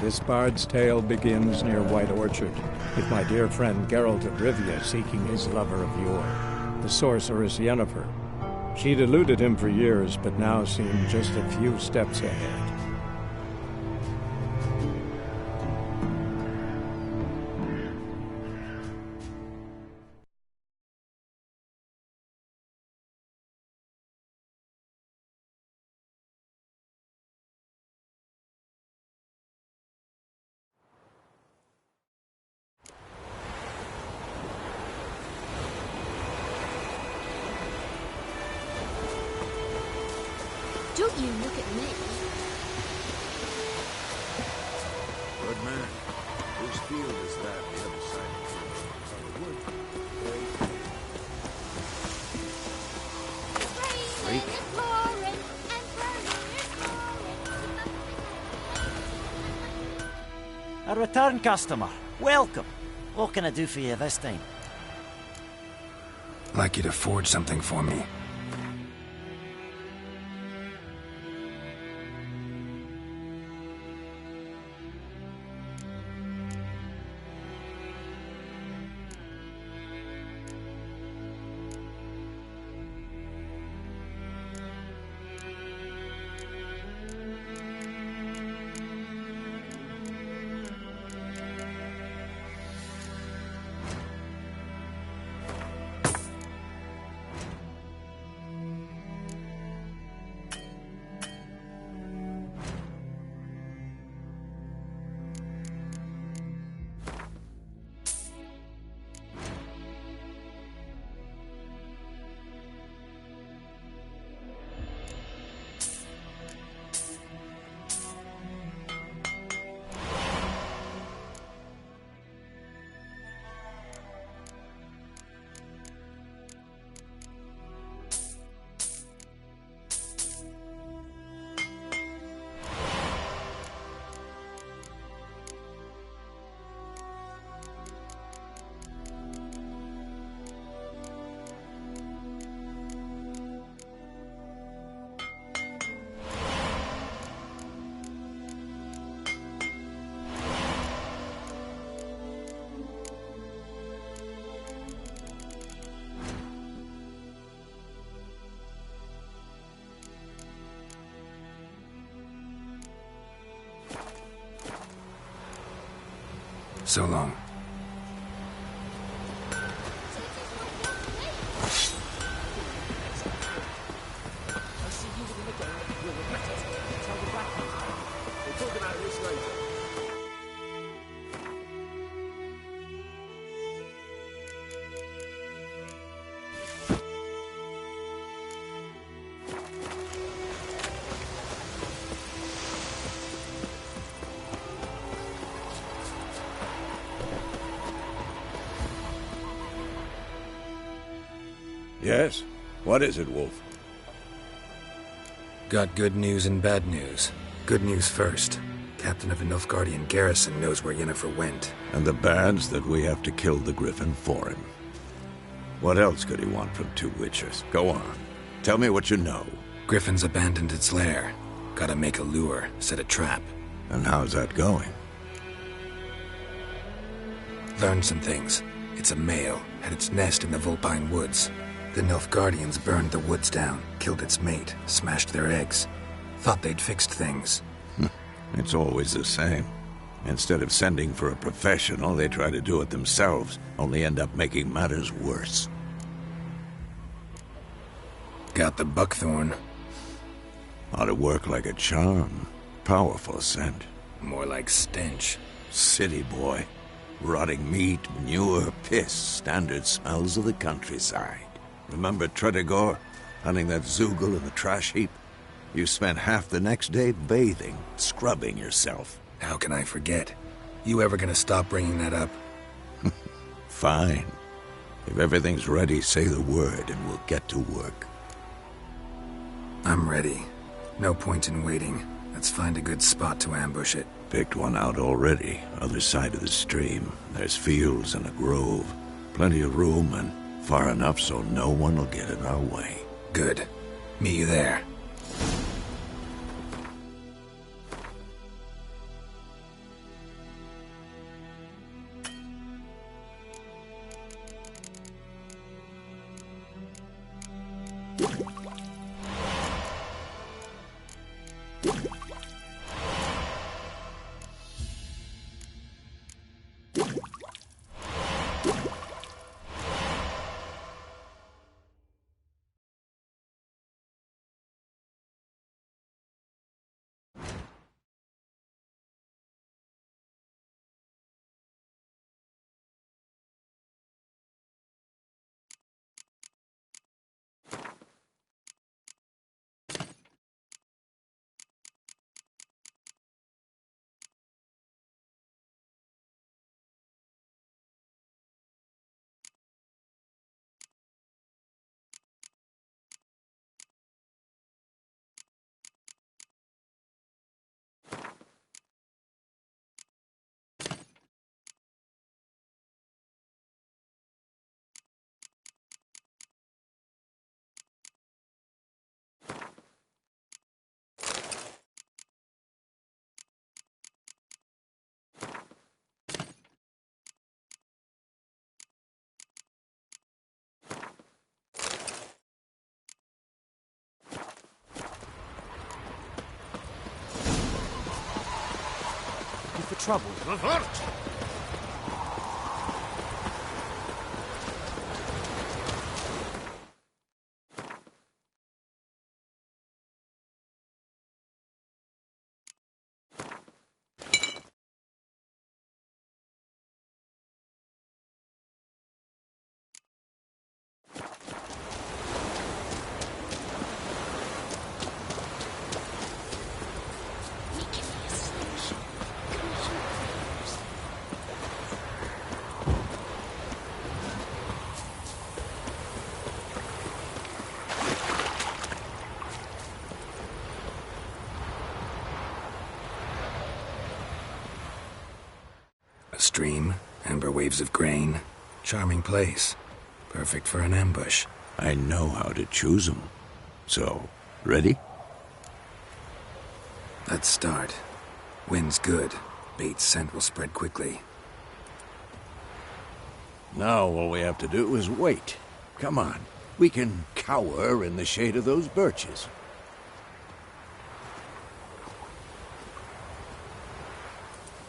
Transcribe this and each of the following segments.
This bard's tale begins near White Orchard, with my dear friend Geralt of Rivia seeking his lover of yore, the sorceress Yennefer. She'd eluded him for years, but now seemed just a few steps ahead. Don't you look at me. Good man. Whose field is that the other side of the wood? Freak. A return customer. Welcome. What can I do for you this time? I'd like you to forge something for me. So long. Yes? What is it, Wolf? Got good news and bad news. Good news first. Captain of the Nilfgaardian garrison knows where Yennefer went. And the bad's that we have to kill the Griffin for him. What else could he want from two witchers? Go on. Tell me what you know. Griffin's abandoned its lair. Gotta make a lure, set a trap. And how's that going? Learned some things. It's a male, had its nest in the Vulpine Woods. The Nilfgaardians burned the woods down, killed its mate, smashed their eggs. Thought they'd fixed things. It's always the same. Instead of sending for a professional, they try to do it themselves, only end up making matters worse. Got the buckthorn. Ought to work like a charm. Powerful scent. More like stench. City boy. Rotting meat, manure, piss, standard smells of the countryside. Remember Tretogor? Hunting that Zoogle in the trash heap? You spent half the next day bathing, scrubbing yourself. How can I forget? You ever gonna stop bringing that up? Fine. If everything's ready, say the word and we'll get to work. I'm ready. No point in waiting. Let's find a good spot to ambush it. Picked one out already, other side of the stream. There's fields and a grove. Plenty of room and far enough so no one will get in our way. Good. Meet you there. trouble. We can be a solution. Come shoot fires. A stream, amber waves of grain. Charming place. Perfect for an ambush. I know how to choose 'em. So, ready? Let's start. Wind's good. Bait's scent will spread quickly. Now all we have to do is wait. Come on. We can cower in the shade of those birches.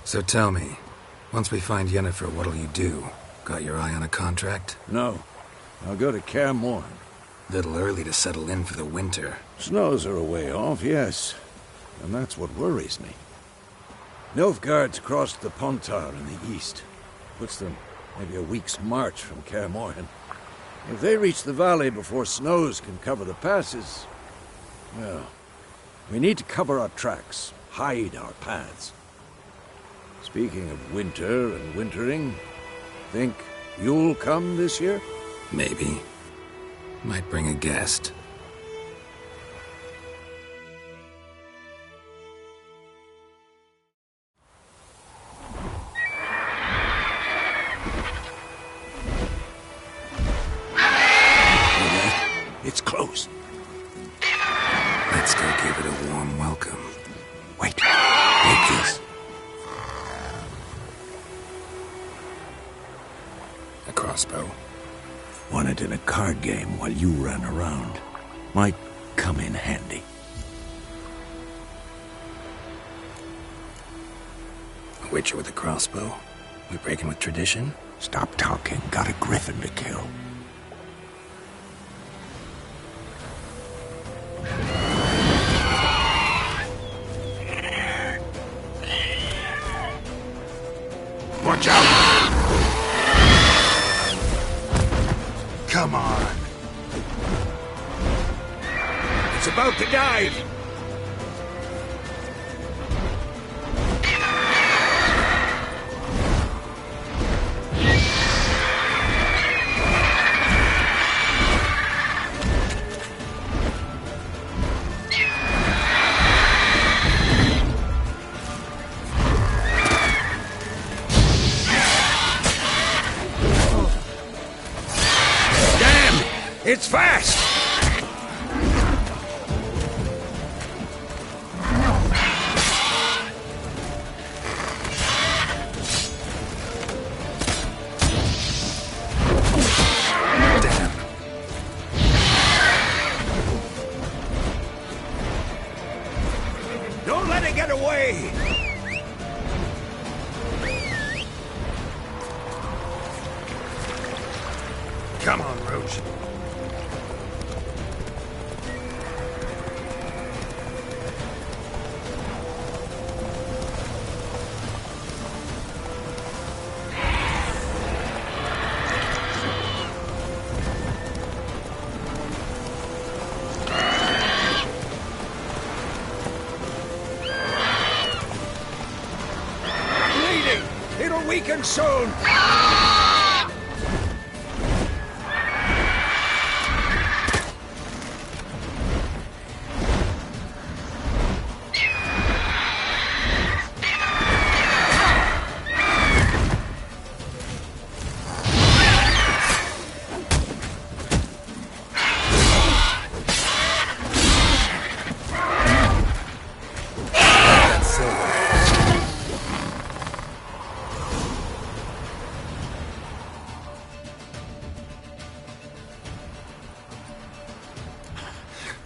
So tell me, once we find Yennefer, what'll you do? Got your eye on a contract? No. I'll go to Kaer Morhen. Little early to settle in for the winter. Snows are a way off, yes. And that's what worries me. Nilfgaard's crossed the Pontar in the east. Puts them maybe a week's march from Kaer Morhen. If they reach the valley before snows can cover the passes, well, we need to cover our tracks, hide our paths. Speaking of winter and wintering, think you'll come this year? Maybe. Might bring a guest. It's close. Let's go give it a warm welcome. Wait. Take this. A crossbow. Won it in a card game while you ran around. Might come in handy. A witcher with a crossbow? We breaking with tradition? Stop talking. Got a griffin to kill. Watch out! Come on. It's about to dive. It's fast! Damn. Don't let it get away! Come on, Roach. It'll weaken soon!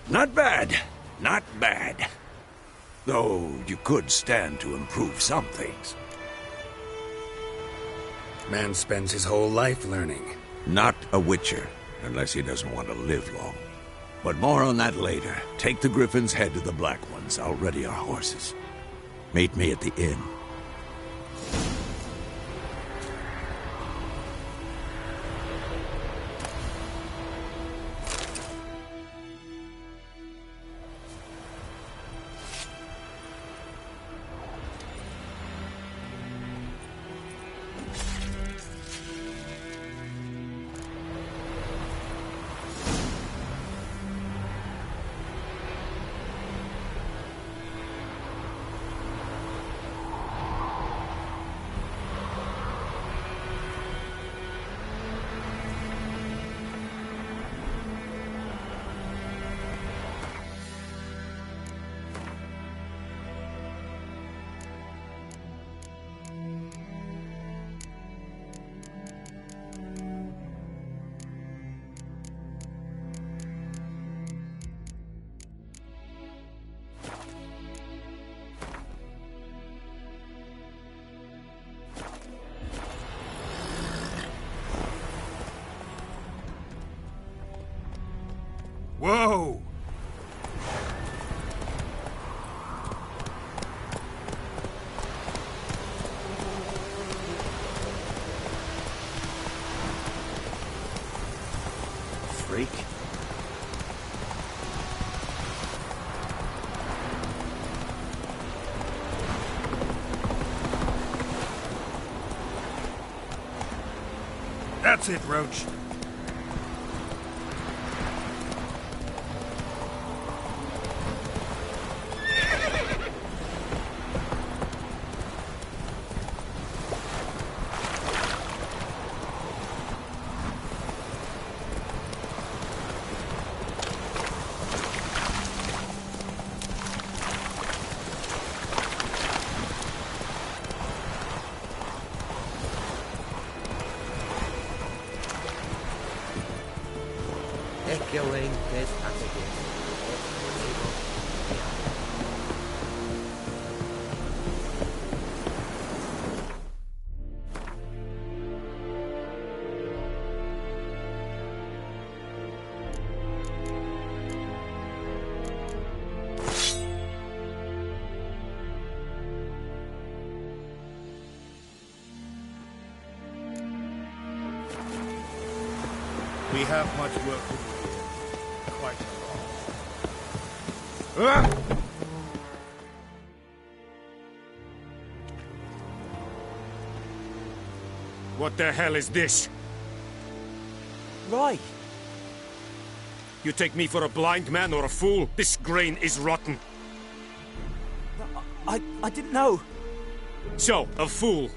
Not bad. Not bad. Though you could stand to improve some things. Man spends his whole life learning. Not a witcher, unless he doesn't want to live long. But more on that later. Take the Griffin's head to the Black Ones. I'll ready our horses. Meet me at the inn. Whoa! Freak. That's it, Roach. Echoing this again. We have much work to do here. Quite a lot. What the hell is this? Right. You take me for a blind man or a fool? This grain is rotten. I didn't know. So, a fool.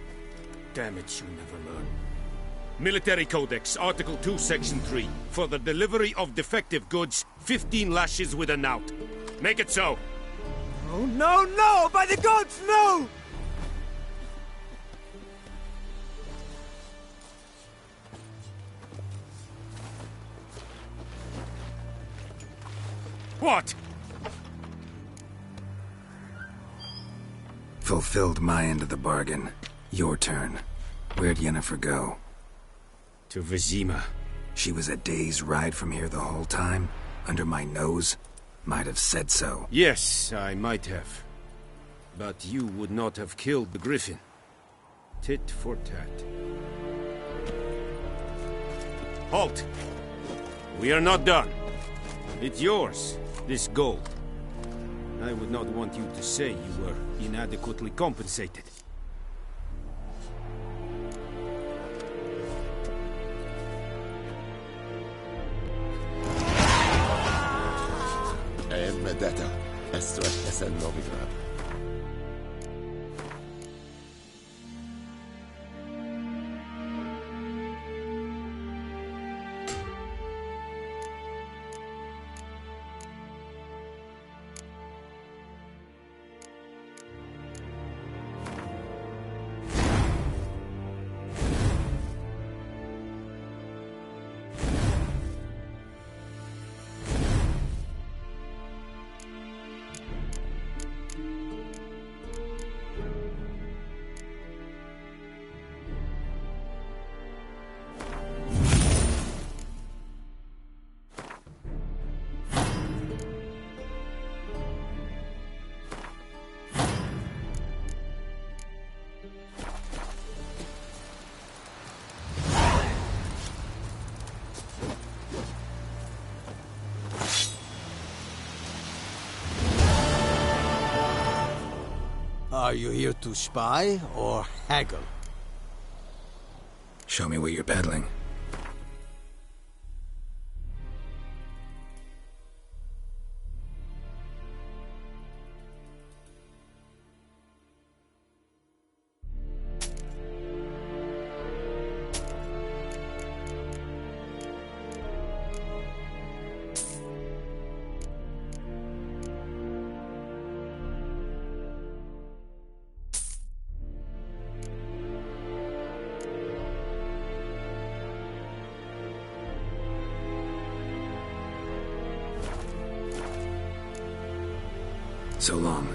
Damn it, you never learn. Military Codex, Article 2, Section 3. For the delivery of defective goods, 15 lashes with a knout. Make it so. Oh, no, no! By the gods, no! What? Fulfilled my end of the bargain. Your turn. Where'd Yennefer go? To Vizima. She was a day's ride from here the whole time? Under my nose? Might have said so. Yes, I might have. But you would not have killed the Griffin. Tit for tat. Halt! We are not done. It's yours, this gold. I would not want you to say you were inadequately compensated. Vendetta. Ezt eszem Novigrad. Are you here to spy or haggle? Show me what you're peddling. So long.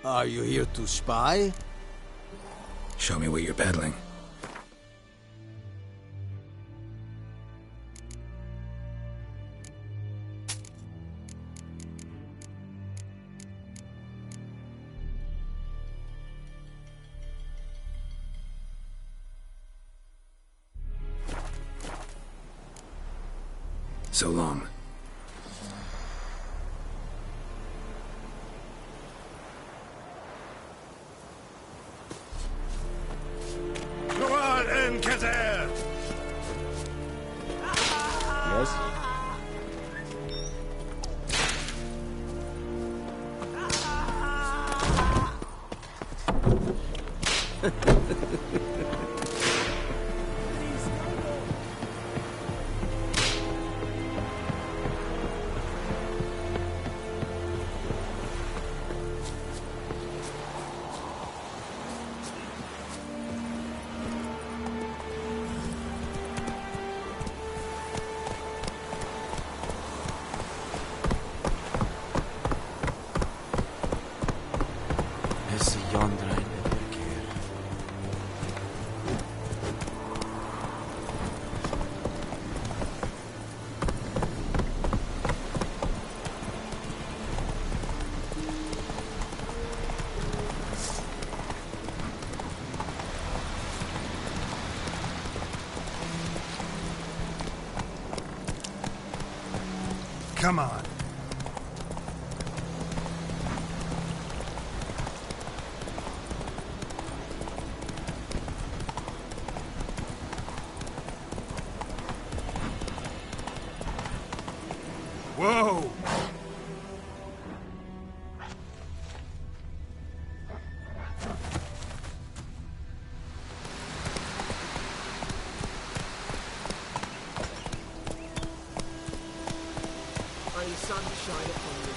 Are you here to spy? Show me what you're peddling. So long. Yes? Esse yonder I never care. Come on. Whoa! May the sun shine upon you.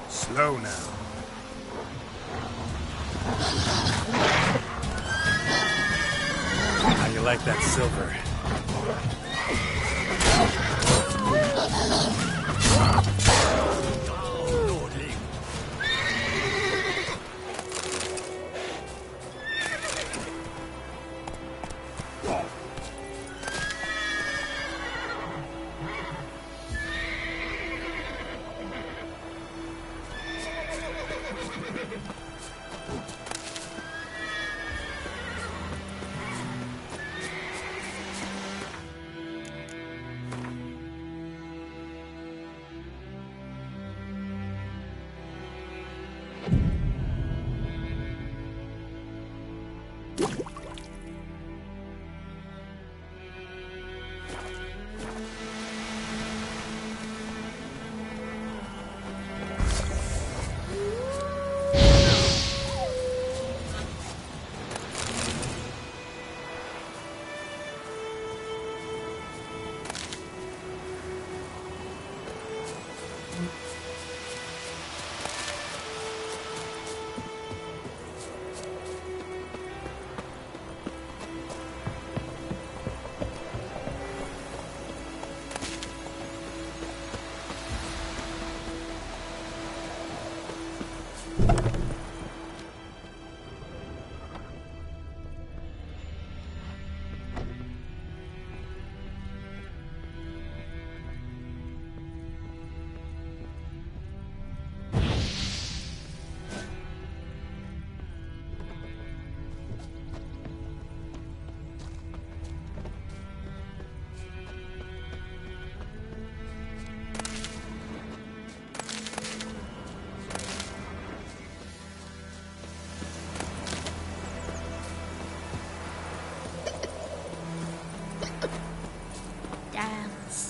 Slow now. How you like that silver?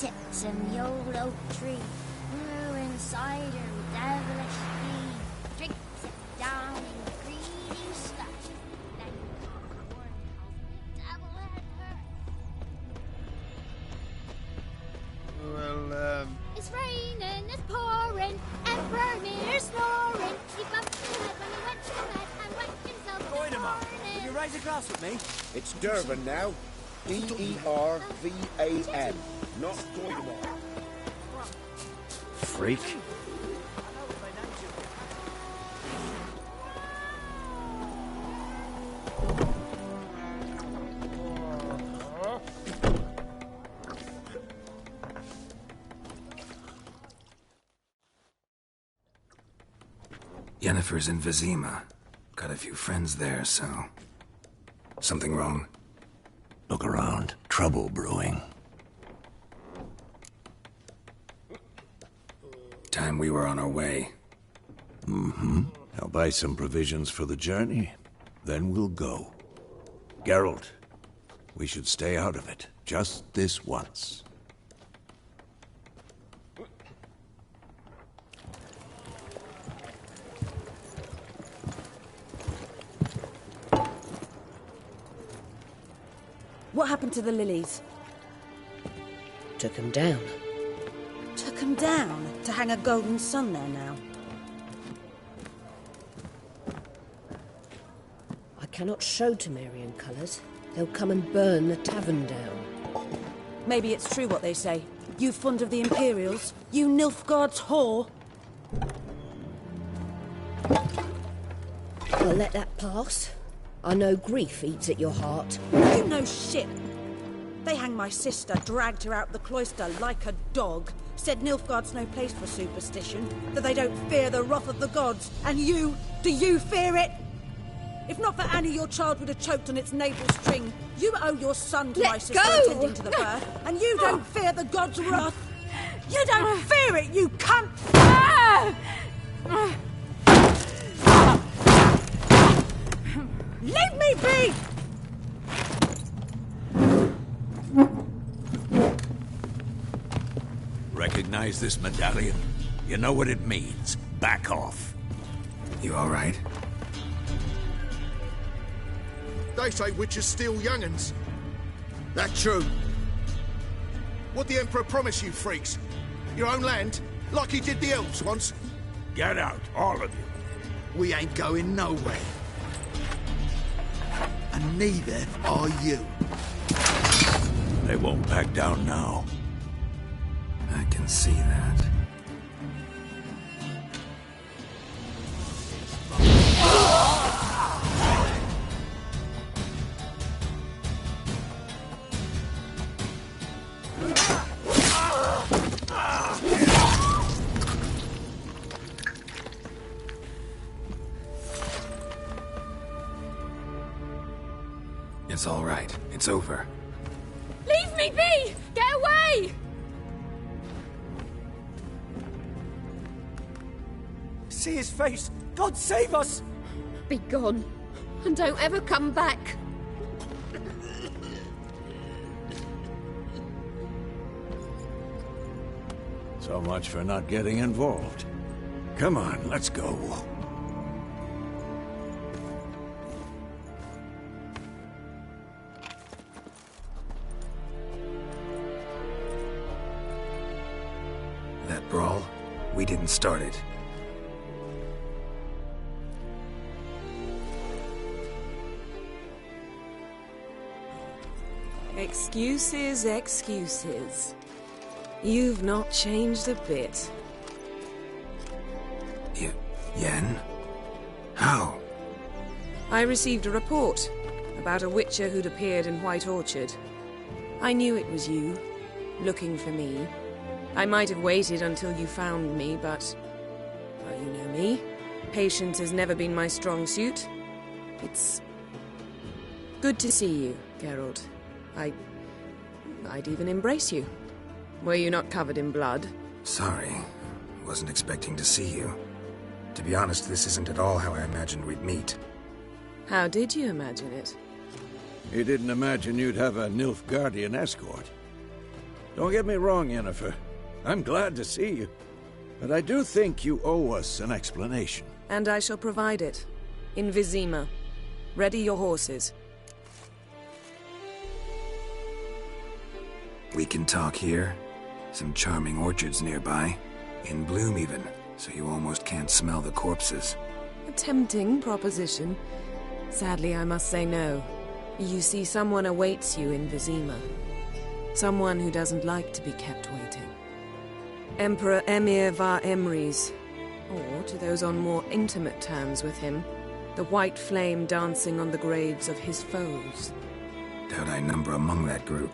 sits in the old oak tree, brewing cider with devilish speed, drinks it down in greedy stuff, then corn of the devil had her. Well, It's raining, it's pouring, and Vermeer's snoring. He bumped his head when he went to bed and whacked himself Going this him up. morning. Will you raise a glass with me? It's Durban now. D-E-R-V-A-N. Not Doidemar. Freak. Yennefer's in Vizima. Got a few friends there, so... Something wrong? Look around. Trouble brewing. Time we were on our way. Mm-hmm. I'll buy some provisions for the journey. Then we'll go. Geralt, we should stay out of it. Just this once. What happened to the lilies? Took him down. Took them down to hang a golden sun there now. I cannot show Temerian colours. They'll come and burn the tavern down. Maybe it's true what they say. You fond of the Imperials? You Nilfgaard's whore? I'll let that pass. I know grief eats at your heart. You know shit. They hanged my sister, dragged her out the cloister like a dog. Said Nilfgaard's no place for superstition, that they don't fear the wrath of the gods. And you, do you fear it? If not for Annie, your child would have choked on its navel string. You owe your son to my sister attending to the birth, and you don't fear the gods' wrath. You don't fear it, you cunt! Leave me be! Recognize this medallion? You know what it means. Back off. You all right? They say witches steal young'uns. That true. What the Emperor promise you, freaks? Your own land? Like he did the elves once? Get out, all of you. We ain't going nowhere. And neither are you. They won't back down now. I can see that. It's all right. It's over. Leave me be! Get away! See his face! God save us! Be gone, and don't ever come back. So much for not getting involved. Come on, let's go. That brawl, we didn't start it. Excuses, excuses. You've not changed a bit. Yen? How? I received a report about a witcher who'd appeared in White Orchard. I knew it was you, looking for me. I might have waited until you found me, but... well, you know me. Patience has never been my strong suit. It's... good to see you, Geralt. I'd even embrace you. Were you not covered in blood? Sorry. Wasn't expecting to see you. To be honest, this isn't at all how I imagined we'd meet. How did you imagine it? You didn't imagine you'd have a Nilfgaardian escort. Don't get me wrong, Yennefer. I'm glad to see you. But I do think you owe us an explanation. And I shall provide it. In Vizima. Ready your horses. We can talk here. Some charming orchards nearby. In bloom even, so you almost can't smell the corpses. A tempting proposition. Sadly, I must say no. You see, someone awaits you in Vizima. Someone who doesn't like to be kept waiting. Emperor Emir var Emreis. Or, to those on more intimate terms with him, the white flame dancing on the graves of his foes. Doubt I number among that group.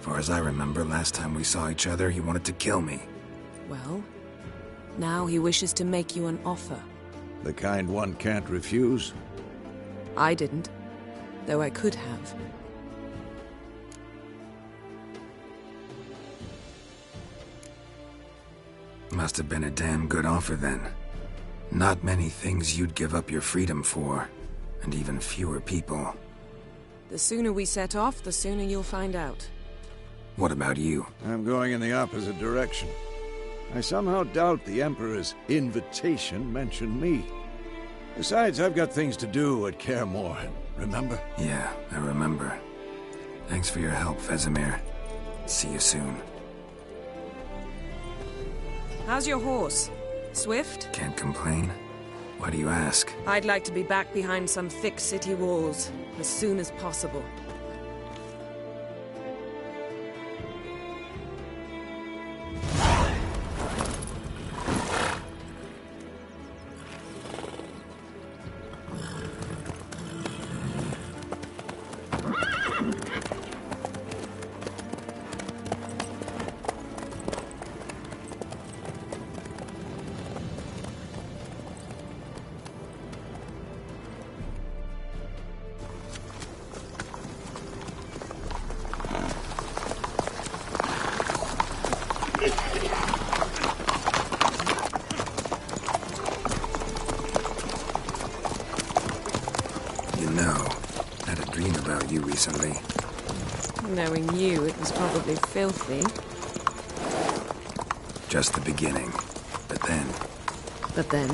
Far as I remember, last time we saw each other, he wanted to kill me. Well, now he wishes to make you an offer. The kind one can't refuse? I didn't, though I could have. Must have been a damn good offer then. Not many things you'd give up your freedom for, and even fewer people. The sooner we set off, the sooner you'll find out. What about you? I'm going in the opposite direction. I somehow doubt the Emperor's invitation mentioned me. Besides, I've got things to do at Kaer Morhen, remember? Yeah, I remember. Thanks for your help, Vesemir. See you soon. How's your horse? Swift? Can't complain. Why do you ask? I'd like to be back behind some thick city walls, as soon as possible. Recently. Knowing you, it was probably filthy. Just the beginning. But then... But then?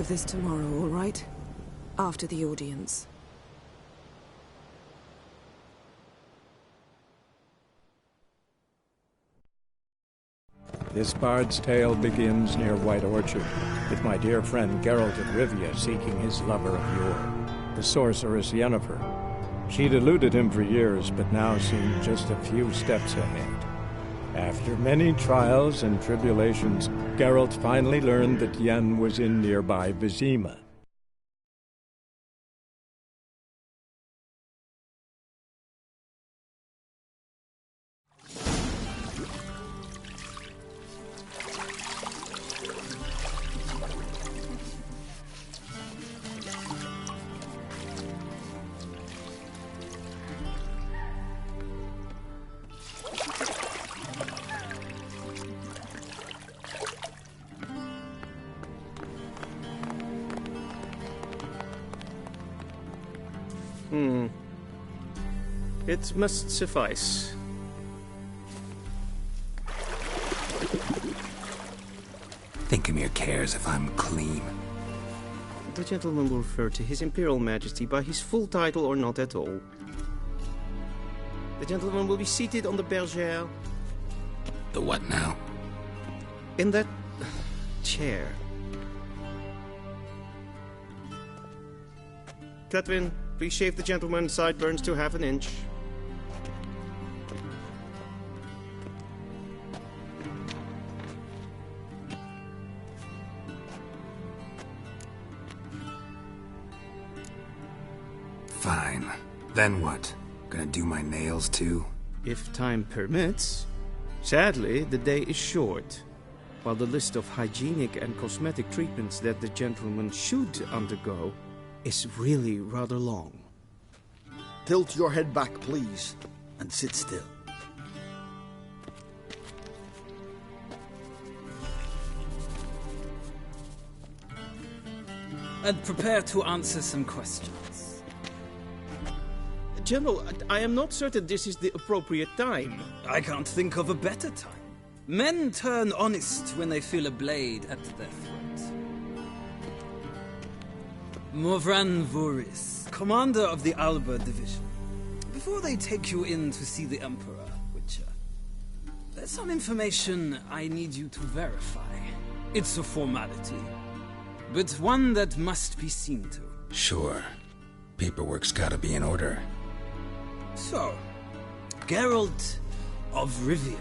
This tomorrow, all right? After the audience. This bard's tale begins near White Orchard, with my dear friend Geralt of Rivia seeking his lover of yore, the sorceress Yennefer. She'd eluded him for years, but now seemed just a few steps ahead. After many trials and tribulations, Geralt finally learned that Yen was in nearby Vizima. It must suffice. Thinkamir cares if I'm clean. The gentleman will refer to His Imperial Majesty by his full title or not at all. The gentleman will be seated on the bergère. The what now? In that chair. Catwin, please shave the gentleman's sideburns to 1/2 inch. Fine. Then what? Gonna do my nails too? If time permits. Sadly, the day is short, while the list of hygienic and cosmetic treatments that the gentleman should undergo is really rather long. Tilt your head back, please, and sit still. And prepare to answer some questions. General, I am not certain this is the appropriate time. I can't think of a better time. Men turn honest when they feel a blade at their throat. Morvran Voorhis, commander of the Alba Division. Before they take you in to see the Emperor, Witcher, there's some information I need you to verify. It's a formality, but one that must be seen to. Sure. Paperwork's gotta be in order. So, Geralt of Rivia.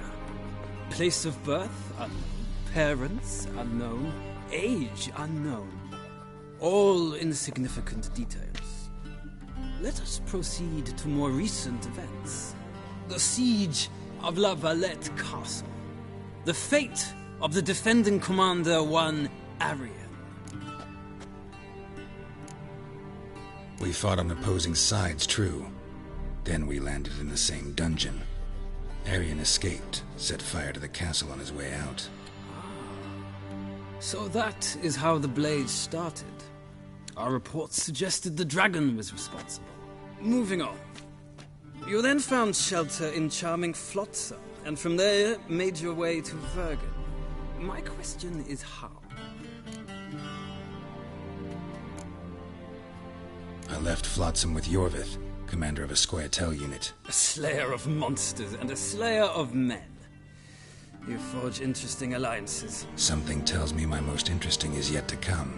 Place of birth unknown. Parents unknown. Age unknown. All insignificant details. Let us proceed to more recent events. The siege of La Valette Castle. The fate of the defending commander, one Arian. We fought on opposing sides, true. Then we landed in the same dungeon. Arian escaped, set fire to the castle on his way out. So that is how the Blade started. Our reports suggested the dragon was responsible. Moving on. You then found shelter in charming Flotsam, and from there made your way to Vergen. My question is how? I left Flotsam with Yorvith, commander of a Scoia'tael unit. A slayer of monsters and a slayer of men. You forge interesting alliances. Something tells me my most interesting is yet to come.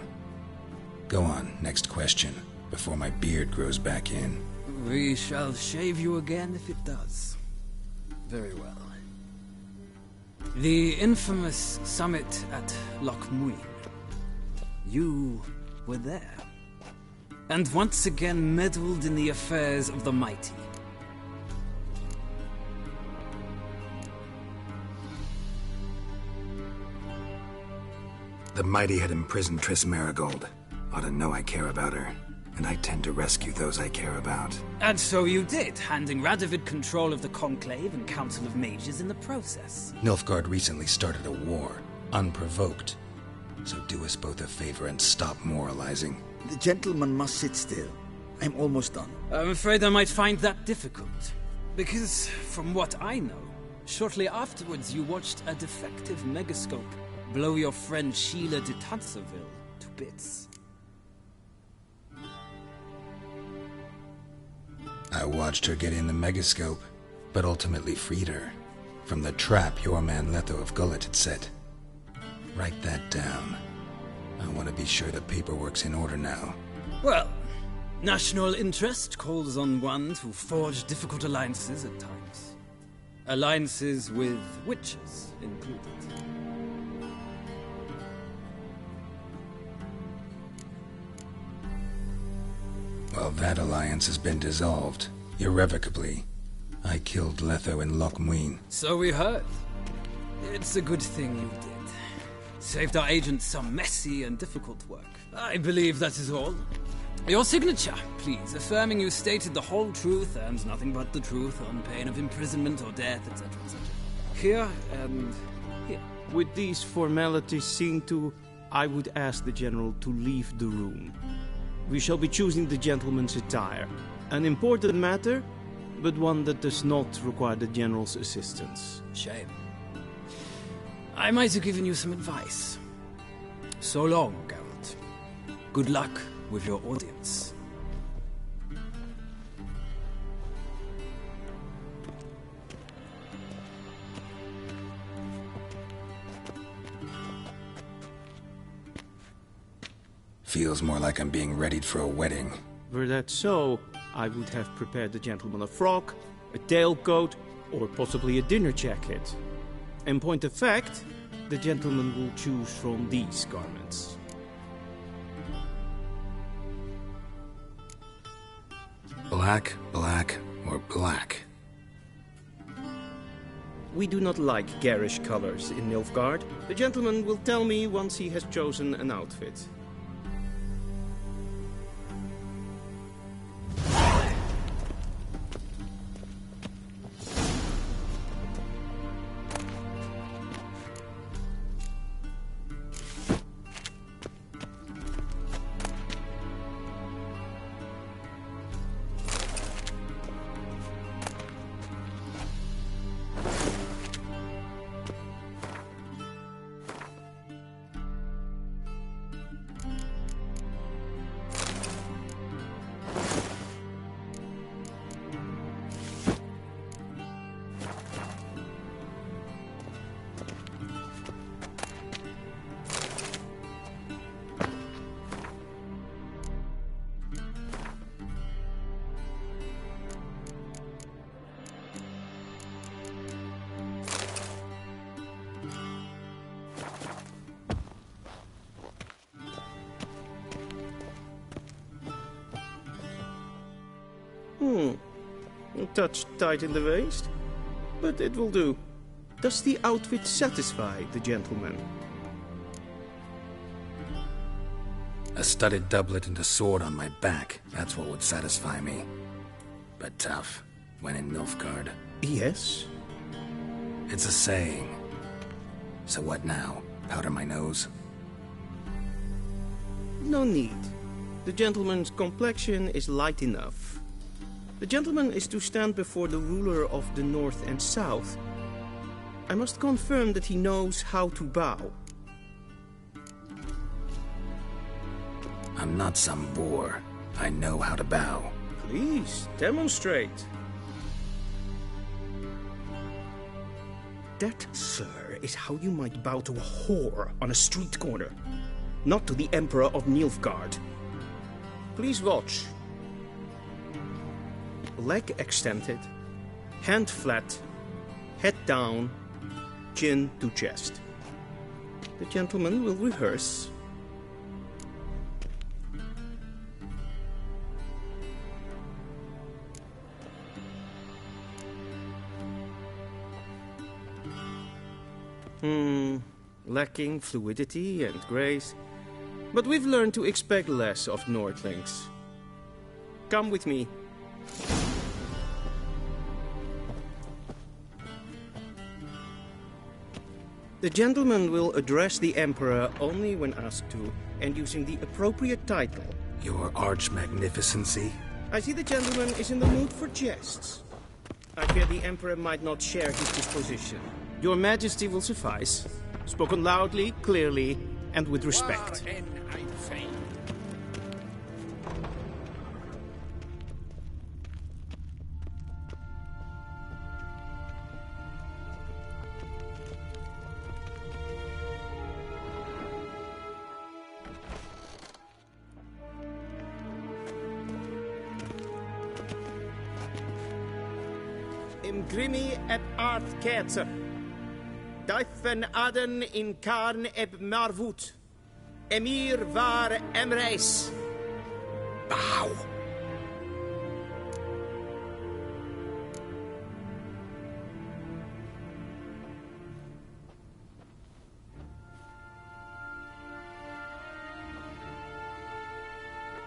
Go on, next question, before my beard grows back in. We shall shave you again if it does. Very well. The infamous summit at Loch Muin. You were there. And once again meddled in the affairs of the mighty. The mighty had imprisoned Triss Merigold. Ought to know I care about her, and I tend to rescue those I care about. And so you did, handing Radovid control of the Conclave and Council of Mages in the process. Nilfgaard recently started a war, unprovoked. So do us both a favor and stop moralizing. The gentleman must sit still. I'm almost done. I'm afraid I might find that difficult. Because, from what I know, shortly afterwards you watched a defective megascope blow your friend Sheila de Tanserville to bits. I watched her get in the megascope, but ultimately freed her from the trap your man Letho of Gullet had set. Write that down. I want to be sure the paperwork's in order now. Well, national interest calls on one to forge difficult alliances at times. Alliances with witches included. Well, that alliance has been dissolved, irrevocably. I killed Letho in Loch Muin. So we heard. It's a good thing you did. Saved our agent some messy and difficult work. I believe that is all. Your signature, please, affirming you stated the whole truth and nothing but the truth on pain of imprisonment or death, etc., etc. Here and here. With these formalities seen to, I would ask the General to leave the room. We shall be choosing the gentleman's attire. An important matter, but one that does not require the General's assistance. Shame. I might have given you some advice. So long, Geralt. Good luck with your audience. Feels more like I'm being readied for a wedding. Were that so, I would have prepared the gentleman a frock, a tailcoat, or possibly a dinner jacket. In point of fact, the gentleman will choose from these garments. Black, black, or black? We do not like garish colors in Nilfgaard. The gentleman will tell me once he has chosen an outfit. A touch tight in the waist, but it will do. Does the outfit satisfy the gentleman? A studded doublet and a sword on my back, that's what would satisfy me. But tough, when in Nilfgaard. Yes? It's a saying. So what now? Powder my nose? No need. The gentleman's complexion is light enough. The gentleman is to stand before the ruler of the North and South. I must confirm that he knows how to bow. I'm not some boor. I know how to bow. Please, demonstrate. That, sir, is how you might bow to a whore on a street corner, not to the Emperor of Nilfgaard. Please watch. Leg extended, hand flat, head down, chin to chest. The gentleman will rehearse. Lacking fluidity and grace, but we've learned to expect less of Nordlings. Come with me. The gentleman will address the Emperor only when asked to, and using the appropriate title. Your Arch-Magnificency? I see the gentleman is in the mood for jests. I fear the Emperor might not share his disposition. Your Majesty will suffice. Spoken loudly, clearly, and with respect. Imgrimi eb art ketzer. Daifen aden in karn eb marvut. Emir var emreis. Bow.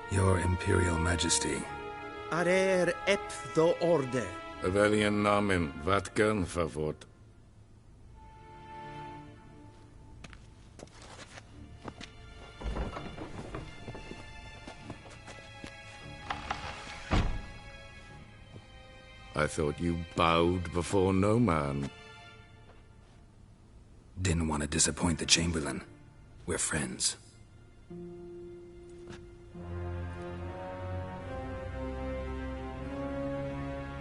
Your Imperial Majesty. Arer ep the orde. Welchen Namen? Wat gern favort? I thought you bowed before no man. Didn't want to disappoint the Chamberlain. We're friends.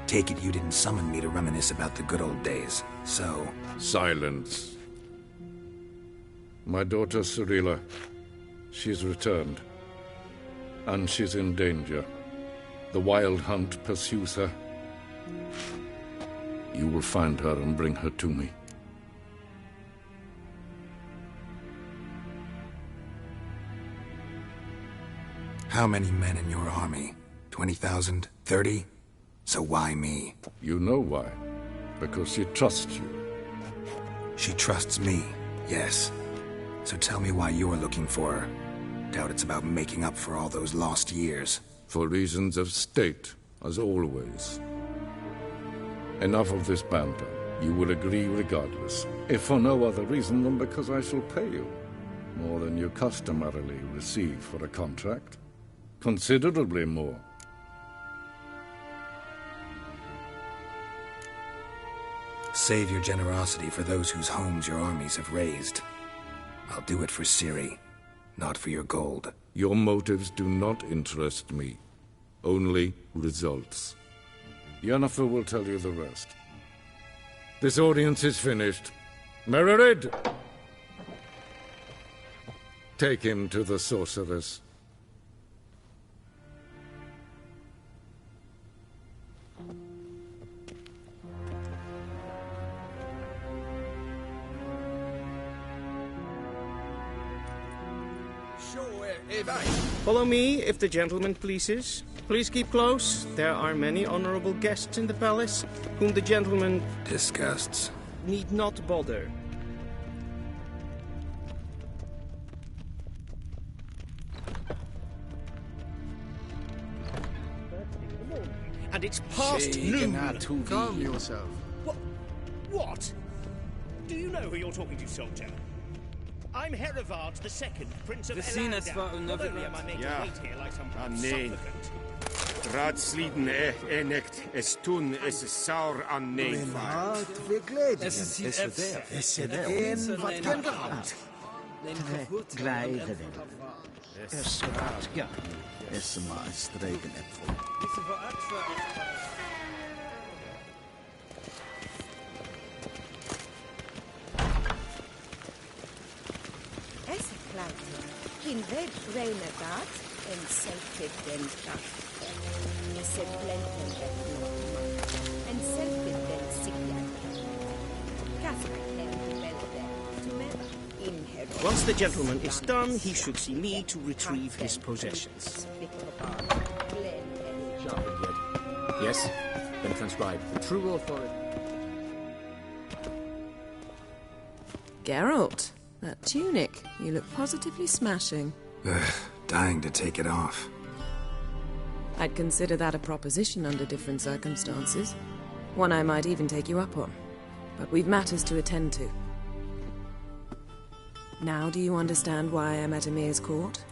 Take it you didn't summon me to reminisce about the good old days, so... Silence. My daughter Cirilla. She's returned. and she's in danger. The Wild Hunt pursues her. You will find her and bring her to me. How many men in your army? 20,000? 30? So why me? You know why. Because she trusts you. She trusts me, yes. So tell me why you're looking for her. Doubt it's about making up for all those lost years. For reasons of state, as always. Enough of this banter. You will agree regardless. If for no other reason than because I shall pay you. More than you customarily receive for a contract. Considerably more. Save your generosity for those whose homes your armies have razed. I'll do it for Ciri, not for your gold. Your motives do not interest me. Only results. Yennefer will tell you the rest. This audience is finished. Mererid! Take him to the sorceress. Follow me, if the gentleman pleases. Please keep close. There are many honorable guests in the palace, whom the gentleman... disgusts. ...need not bother. And it's past noon. Calm yourself. What? Do you know who you're talking to, soldier? I'm Herivard II, Prince of Elandar. Not only am I made to wait here like some supplicant. Raadsleden echt es tun es saur an neefvaart. Es is geen wat kan gehad. Glijden. Es wat, ja. Es maar streken het. In red reinagat en self-evident kracht. Self-blenden en self-evident signature. Once the gentleman is done, he should see me to retrieve his possessions. Yes, then transcribe the true authority. Geralt, that tunic. You look positively smashing. Dying to take it off. I'd consider that a proposition under different circumstances. One I might even take you up on. But we've matters to attend to. Now do you understand why I'm at Emir's court?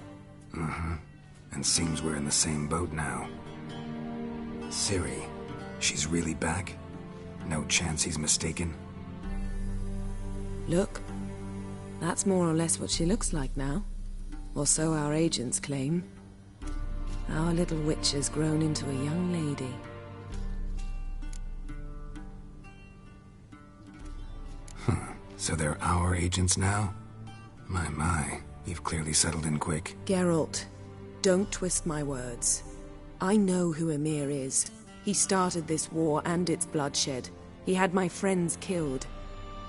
Mm-hmm. And seems we're in the same boat now. Ciri, she's really back? No chance he's mistaken? Look. That's more or less what she looks like now. Or so our agents claim. Our little witch has grown into a young lady. So they're our agents now? My, you've clearly settled in quick. Geralt, don't twist my words. I know who Emir is. He started this war and its bloodshed. He had my friends killed.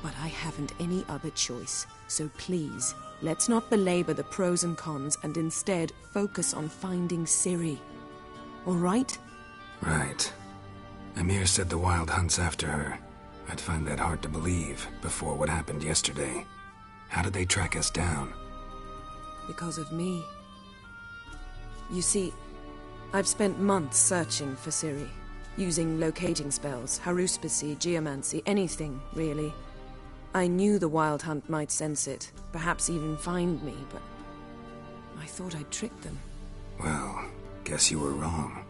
But I haven't any other choice. So please, let's not belabor the pros and cons and instead focus on finding Ciri. All right? Right. Emir said the Wild Hunt's after her. I'd find that hard to believe before what happened yesterday. How did they track us down? Because of me. You see, I've spent months searching for Ciri. Using locating spells, haruspicy, geomancy, anything, really. I knew the Wild Hunt might sense it, perhaps even find me, but I thought I'd tricked them. Well, guess you were wrong.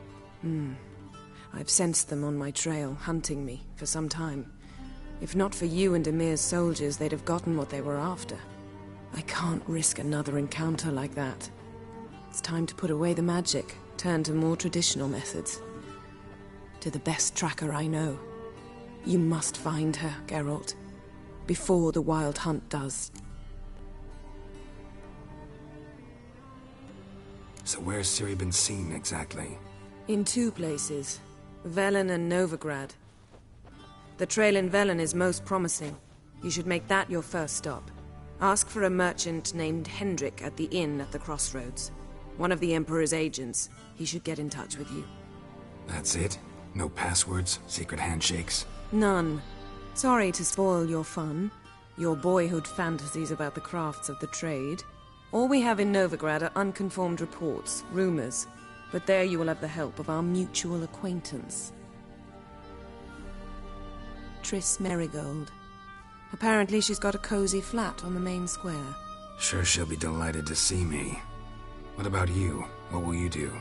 I've sensed them on my trail, hunting me, for some time. If not for you and Emir's soldiers, they'd have gotten what they were after. I can't risk another encounter like that. It's time to put away the magic, turn to more traditional methods. To the best tracker I know. You must find her, Geralt. Before the Wild Hunt does. So where's Ciri been seen, exactly? In 2 places. Velen and Novigrad. The trail in Velen is most promising. You should make that your first stop. Ask for a merchant named Hendrik at the inn at the crossroads. One of the Emperor's agents. He should get in touch with you. That's it? No passwords? Secret handshakes? None. Sorry to spoil your fun. Your boyhood fantasies about the crafts of the trade. All we have in Novigrad are unconfirmed reports, rumors. But there you will have the help of our mutual acquaintance. Triss Merigold. Apparently she's got a cozy flat on the main square. Sure she'll be delighted to see me. What about you? What will you do?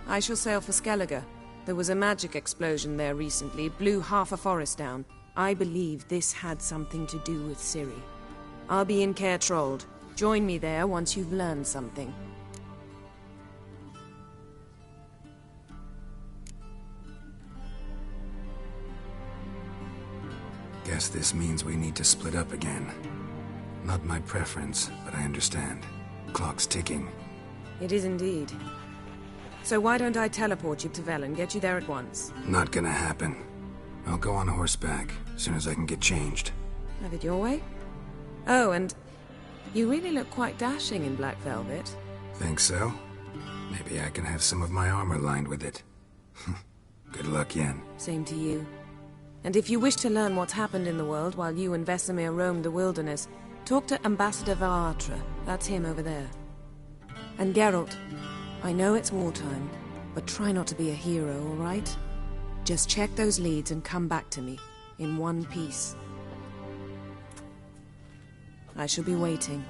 I shall sail for Skellige. There was a magic explosion there recently, blew half a forest down. I believe this had something to do with Ciri. I'll be in Caer Trolde. Join me there once you've learned something. Guess this means we need to split up again. Not my preference, but I understand. Clock's ticking. It is indeed. So why don't I teleport you to Velen, get you there at once? Not gonna happen. I'll go on horseback, as soon as I can get changed. Have it your way? Oh, and you really look quite dashing in black velvet. Think so? Maybe I can have some of my armor lined with it. Good luck, Yen. Same to you. And if you wish to learn what's happened in the world while you and Vesemir roamed the wilderness, talk to Ambassador Varatra. That's him over there. And Geralt, I know it's wartime, but try not to be a hero, all right? Just check those leads and come back to me, in one piece. I shall be waiting.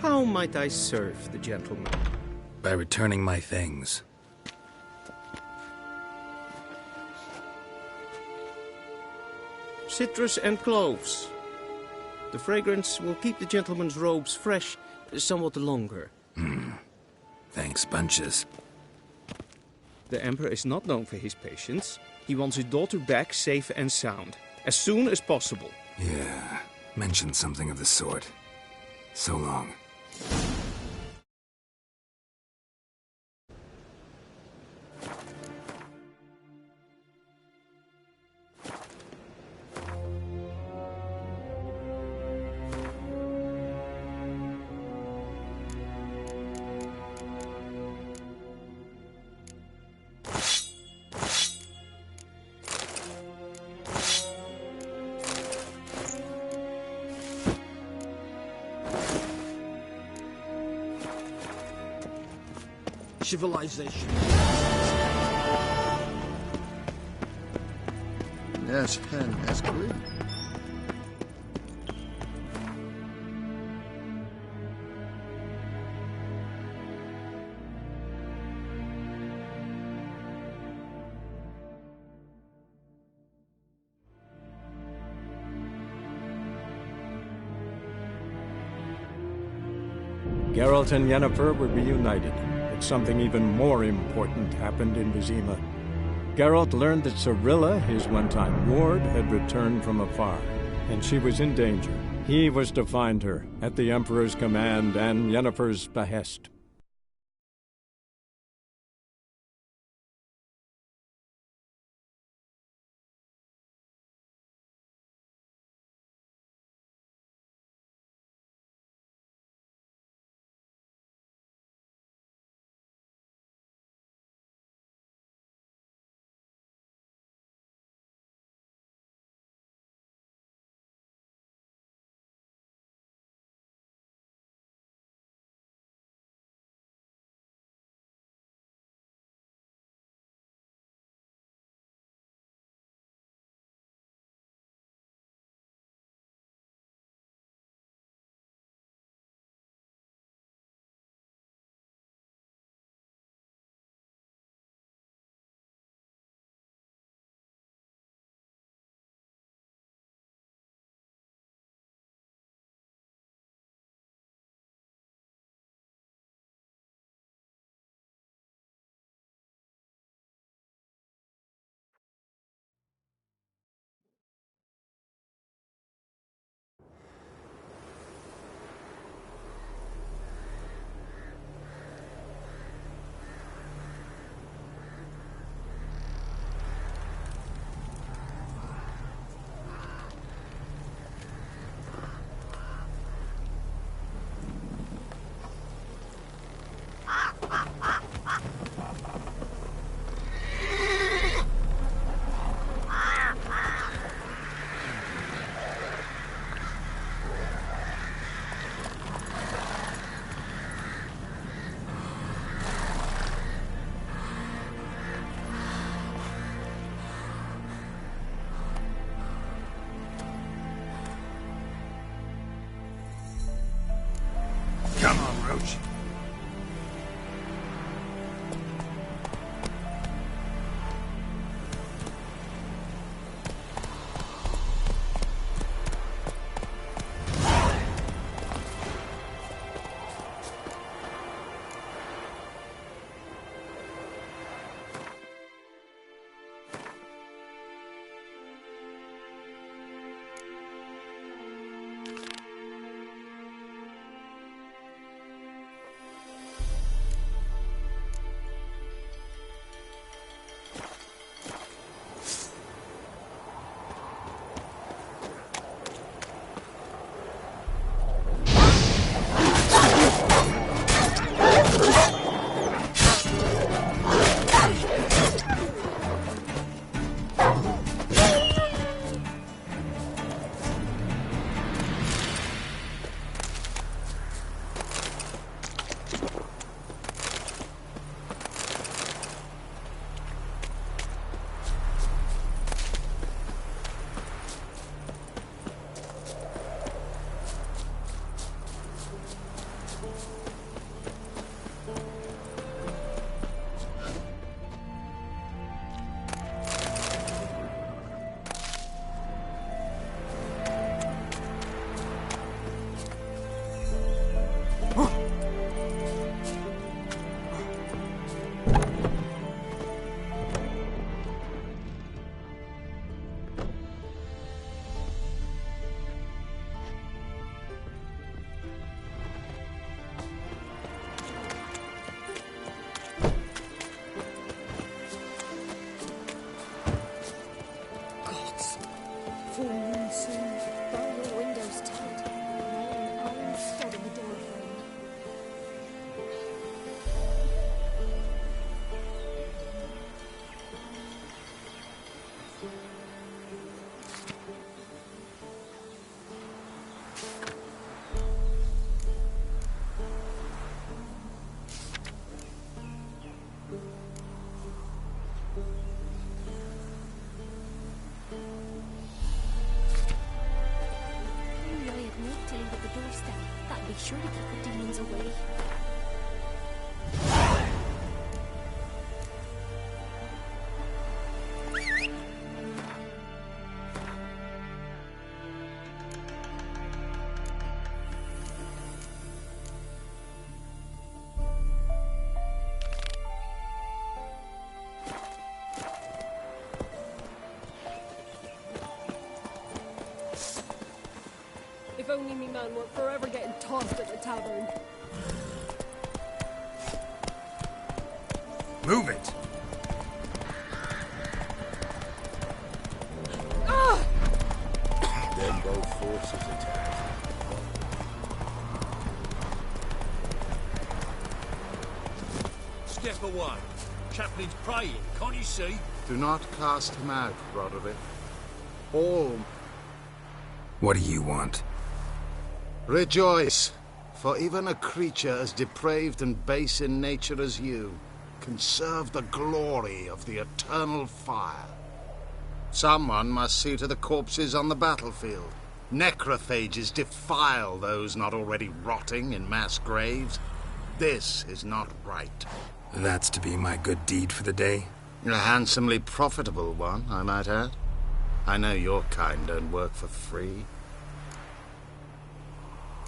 How might I serve the gentleman? By returning my things. Citrus and cloves. The fragrance will keep the gentleman's robes fresh somewhat longer. Thanks, bunches. The Emperor is not known for his patience. He wants his daughter back safe and sound, as soon as possible. Yeah, mentioned something of the sort. So long. Civilization. Yes, hen, that's good. Geralt and Yennefer were reunited. Something even more important happened in Vizima. Geralt learned that Cirilla, his one-time ward, had returned from afar, and she was in danger. He was to find her, at the Emperor's command and Yennefer's behest. Full moon soon. Bar your windows tight. Lay an iron stud in the door frame. Be sure to keep the demons away. If only me man weren't forever getting tossed at the tavern. Move it! Ah! Then both forces attack. Step away. Chaplain's praying, can't you see? Do not cast him out, Broderick. All... What do you want? Rejoice, for even a creature as depraved and base in nature as you can serve the glory of the eternal fire. Someone must see to the corpses on the battlefield. Necrophages defile those not already rotting in mass graves. This is not right. That's to be my good deed for the day? A handsomely profitable one, I might add. I know your kind don't work for free.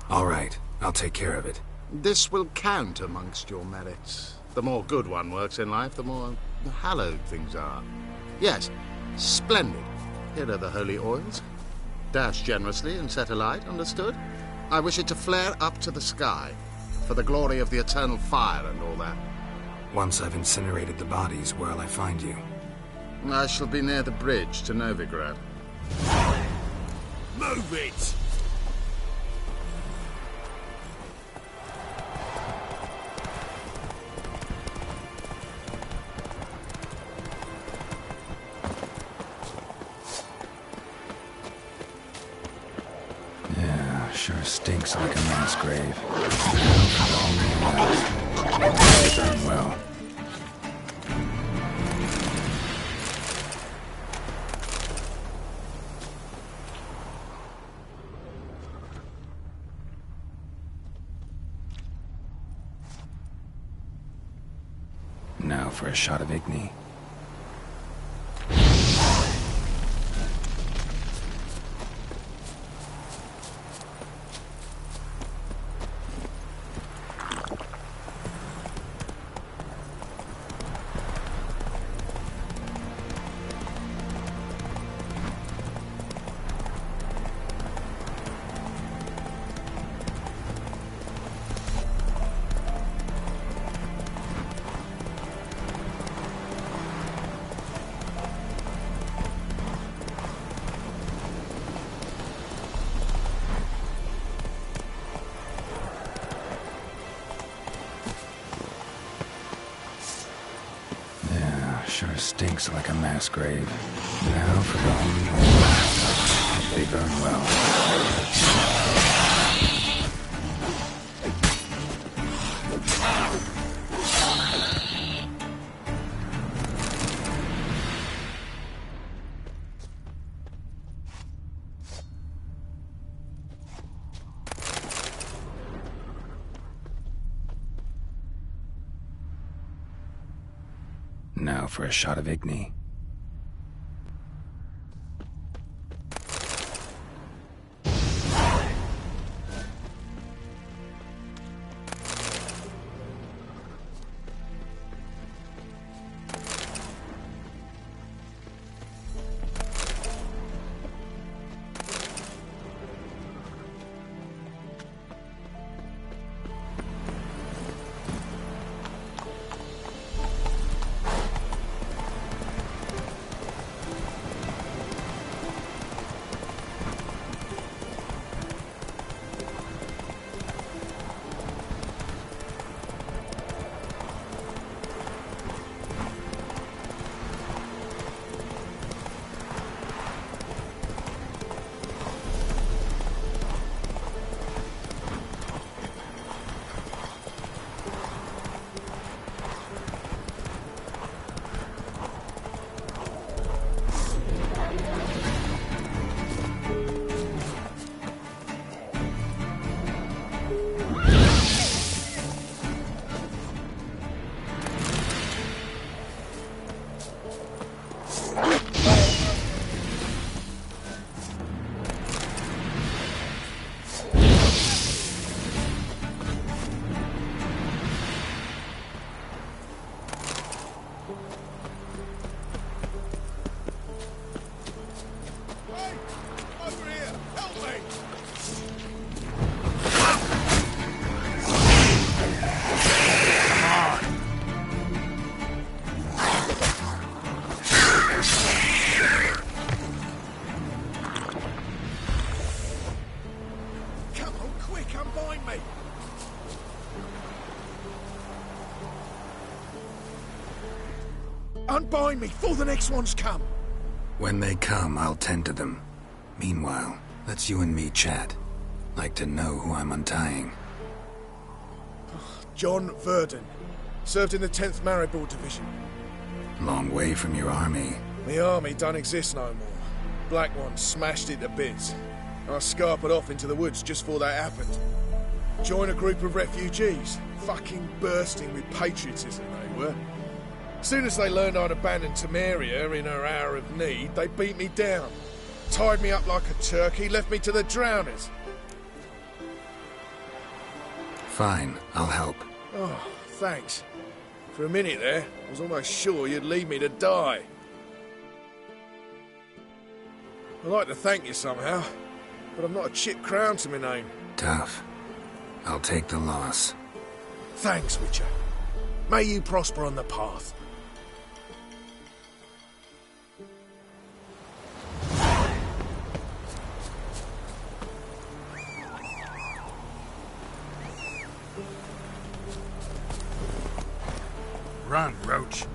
All right, I'll take care of it. This will count amongst your merits. The more good one works in life, the more hallowed things are. Yes, splendid. Here are the holy oils. Dash generously and set alight, understood? I wish it to flare up to the sky, for the glory of the eternal fire and all that. Once I've incinerated the bodies, where'll I find you? I shall be near the bridge to Novigrad. Move it! Yeah, sure stinks like a mass grave. Well. Now for a shot of Igni. Sure stinks like a mass grave. Now for the holy oil. They burn well. Now for a shot of Igni. Over here! Help me! Come on, quick, unbind me! Unbind me before the next ones come! When they come, I'll tend to them. Meanwhile, let's you and me chat. Like to know who I'm untying. John Verdon. Served in the 10th Maribor Division. Long way from your army. The army don't exist no more. Black One smashed it to bits. I scarpered off into the woods just before that happened. Joined a group of refugees. Fucking bursting with patriotism they were. As soon as they learned I'd abandoned Temeria in her hour of need, they beat me down. Tied me up like a turkey, left me to the drowners. Fine, I'll help. Oh, thanks. For a minute there, I was almost sure you'd leave me to die. I'd like to thank you somehow, but I've not a chip crown to my name. Tough. I'll take the loss. Thanks, Witcher. May you prosper on the path. Run, Roach.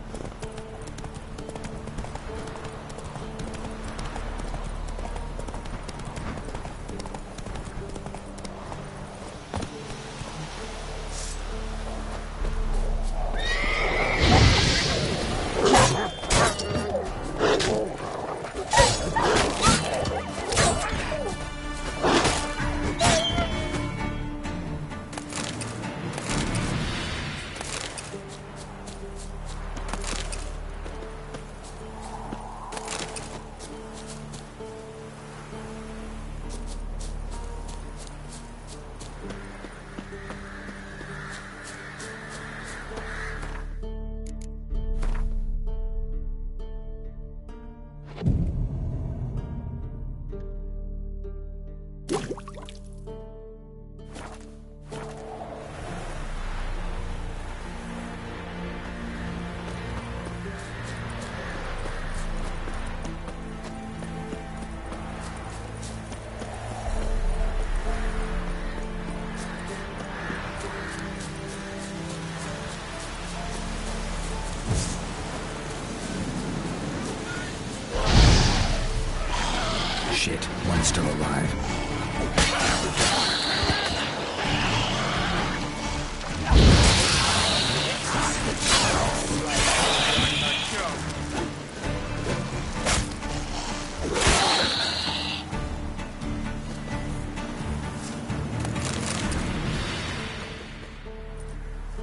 Shit, one's still alive.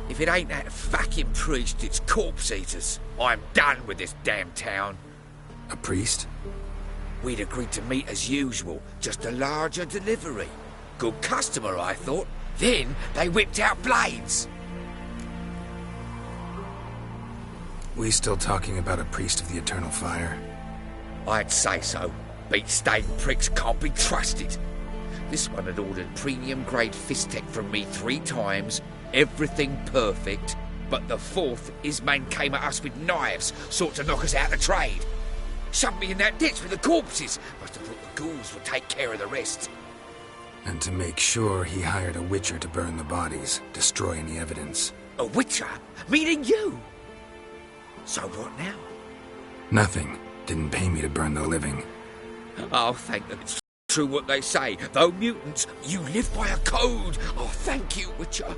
If it ain't that fucking priest, it's corpse eaters. I'm done with this damn town. A priest? We'd agreed to meet as usual, just a larger delivery. Good customer, I thought. Then they whipped out blades. We still talking about a priest of the Eternal Fire? I'd say so. Beat-stained pricks can't be trusted. This one had ordered premium-grade fisstech from me 3 times, everything perfect, but the 4th, his man came at us with knives, sought to knock us out of trade. Shoved me in that ditch with the corpses. Must have thought the ghouls would take care of the rest. And to make sure, he hired a witcher to burn the bodies, destroy any evidence. A witcher? Meaning you? So what now? Nothing. Didn't pay me to burn the living. Oh, thank them. It's true what they say. Though mutants, you live by a code. Oh, thank you, Witcher.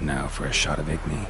Now for a shot of Igni.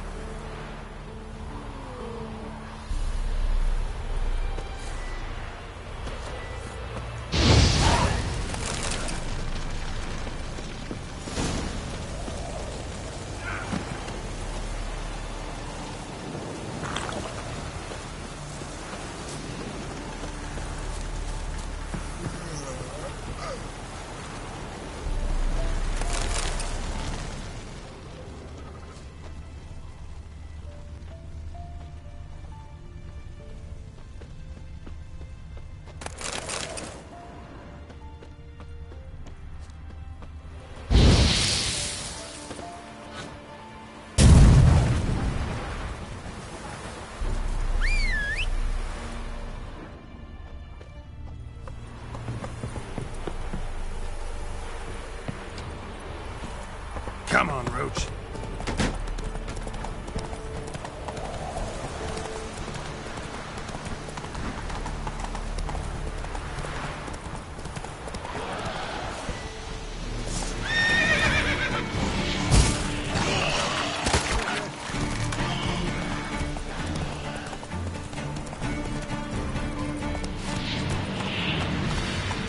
Come on, Roach.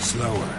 Slower.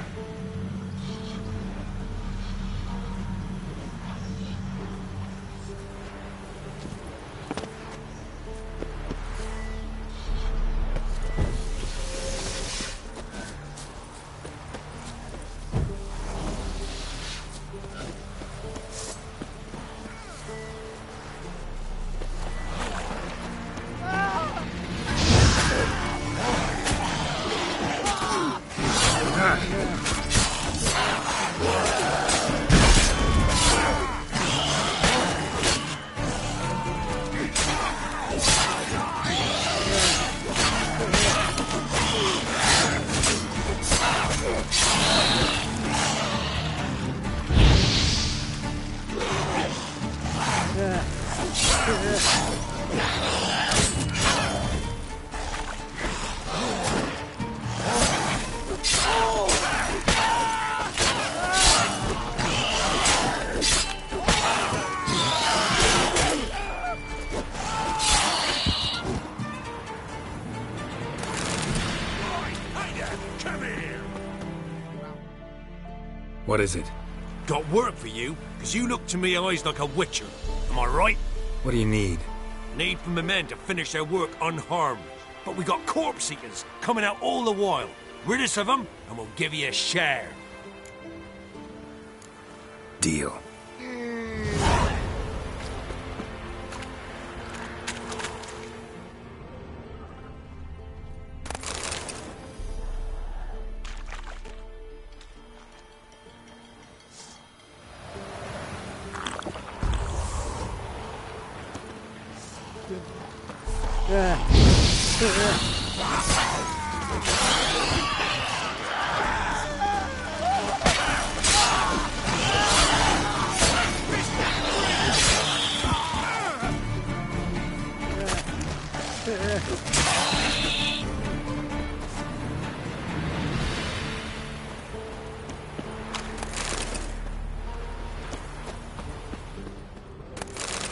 What is it? Got work for you, because you look to me eyes like a witcher. Am I right? What do you need? Need for my men to finish their work unharmed. But we got corpse eaters coming out all the while. Rid us of them, and we'll give you a share. Deal.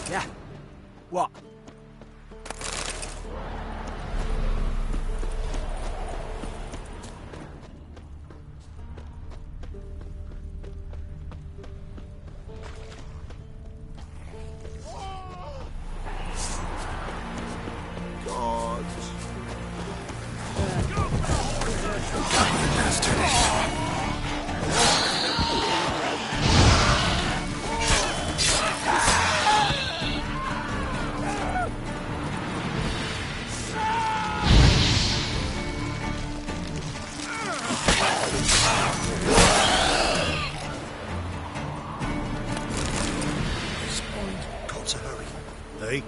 Yeah. What? Hey?